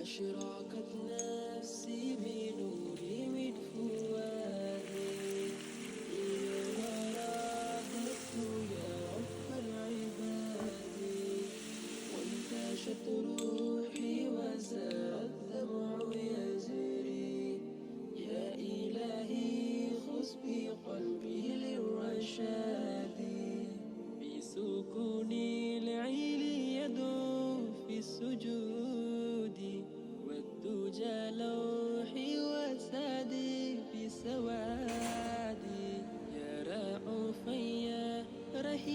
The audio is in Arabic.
أشرقت نفسي بنور من فؤادي، اليوم رافقت يا رب العباد، وانتشت